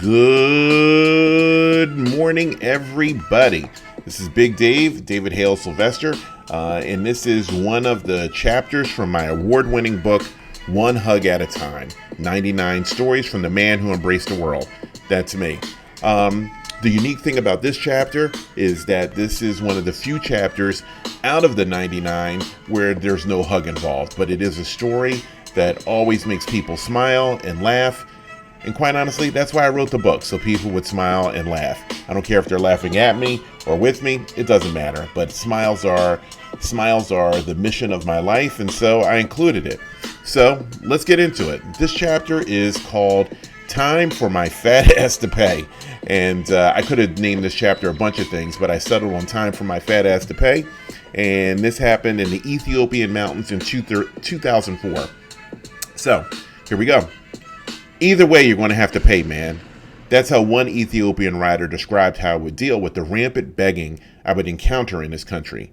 Good morning, everybody. This is Big Dave, David Hale Sylvester, and this is one of the chapters from my award-winning book, One Hug at a Time, 99 Stories from the Man Who Embraced the World. That's me. The unique thing about this chapter is that this is one of the few chapters out of the 99 where there's no hug involved, but it is a story that always makes people smile and laugh. And quite honestly, that's why I wrote the book, so people would smile and laugh. I don't care if they're laughing at me or with me, it doesn't matter. But smiles are the mission of my life, and so I included it. So let's get into it. This chapter is called Time for My Fat Ass to Pay. And I could have named this chapter a bunch of things, but I settled on Time for My Fat Ass to Pay. And this happened in the Ethiopian mountains in 2004. So here we go. Either way, you're going to have to pay, man. That's how one Ethiopian writer described how I would deal with the rampant begging I would encounter in this country.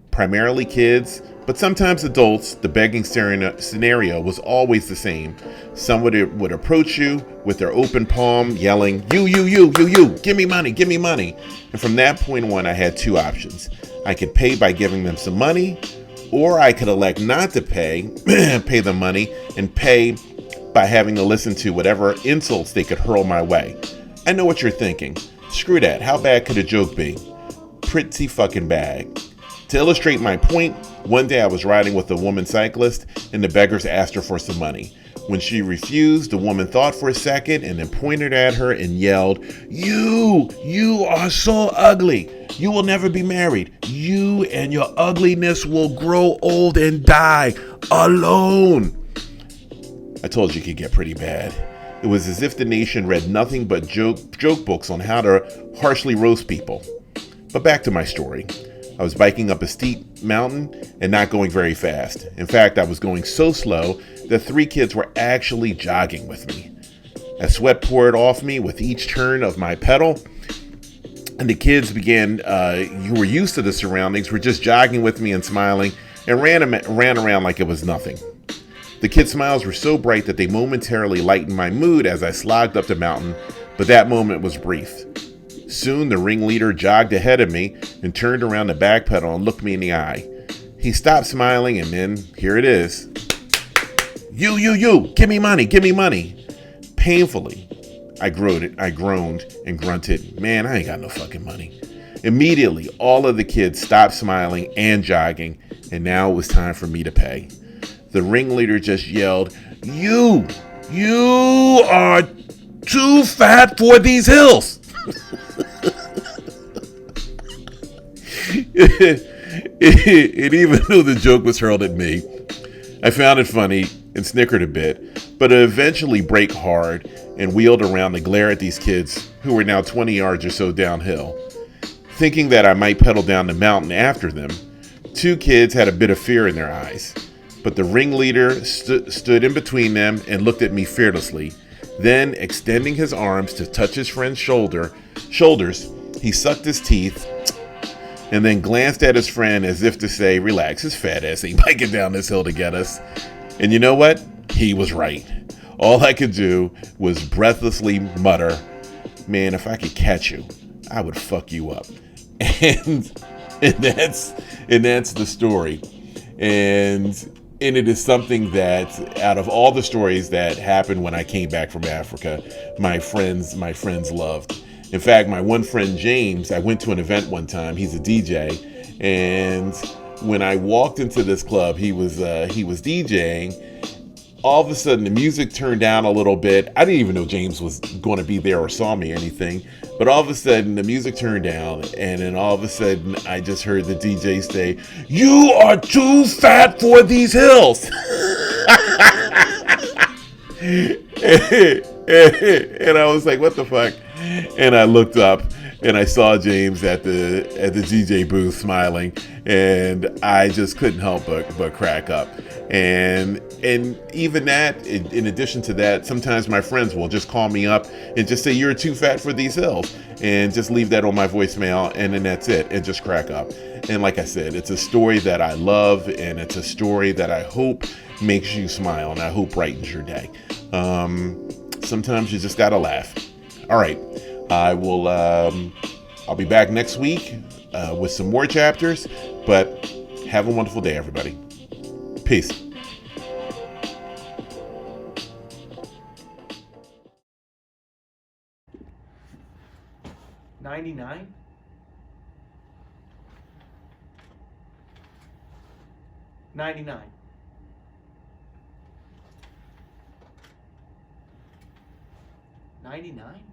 Primarily kids, but sometimes adults. The begging scenario was always the same. Someone would approach you with their open palm, yelling, you, give me money, give me money. And from that point on, I had two options. I could pay by giving them some money, or I could elect not to pay, pay them money, and pay by having to listen to whatever insults they could hurl my way. I know what you're thinking. Screw that. How bad could a joke be? Pretty fucking bad. To illustrate my point, one day I was riding with a woman cyclist and the beggars asked her for some money. When she refused, the woman thought for a second and then pointed at her and yelled, You are so ugly. You will never be married. You and your ugliness will grow old and die alone. I told you it could get pretty bad. It was as if the nation read nothing but joke books on how to harshly roast people. But back to my story. I was biking up a steep mountain and not going very fast. In fact, I was going so slow that 3 kids were actually jogging with me. As sweat poured off me with each turn of my pedal, and the kids who were used to the surroundings, were just jogging with me and smiling and ran around like it was nothing. The kids' smiles were so bright that they momentarily lightened my mood as I slogged up the mountain, but that moment was brief. Soon the ringleader jogged ahead of me and turned around the back pedal and looked me in the eye. He stopped smiling and then, here it is. You, give me money, give me money. Painfully, I groaned and grunted, man, I ain't got no fucking money. Immediately, all of the kids stopped smiling and jogging, and now it was time for me to pay. The ringleader just yelled, You are too fat for these hills. And even though the joke was hurled at me, I found it funny and snickered a bit, but I eventually braked hard and wheeled around to glare at these kids who were now 20 yards or so downhill. Thinking that I might pedal down the mountain after them, 2 kids had a bit of fear in their eyes. But the ringleader stood in between them and looked at me fearlessly. Then, extending his arms to touch his friend's shoulders, he sucked his teeth and then glanced at his friend as if to say, relax, his fat ass ain't biking down this hill to get us. And you know what? He was right. All I could do was breathlessly mutter, man, if I could catch you, I would fuck you up. And that's the story. And it is something that, out of all the stories that happened when I came back from Africa, my friends loved. In fact, my one friend James, I went to an event one time. He's a DJ, and when I walked into this club, he was DJing. All of a sudden, the music turned down a little bit. I didn't even know James was going to be there or saw me or anything. But all of a sudden, the music turned down, and then all of a sudden, I just heard the DJ say, You are too fat for these hills. And I was like, what the fuck? And I looked up, and I saw James at the DJ booth smiling, and I just couldn't help but crack up. And even that, in addition to that, sometimes my friends will just call me up and just say, you're too fat for these hills, and just leave that on my voicemail, and then that's it, and just crack up. And like I said, it's a story that I love, and it's a story that I hope makes you smile, and I hope brightens your day. Sometimes you just gotta laugh. All right. I will. I'll be back next week with some more chapters. But have a wonderful day, everybody. Peace. 99? 99. 99?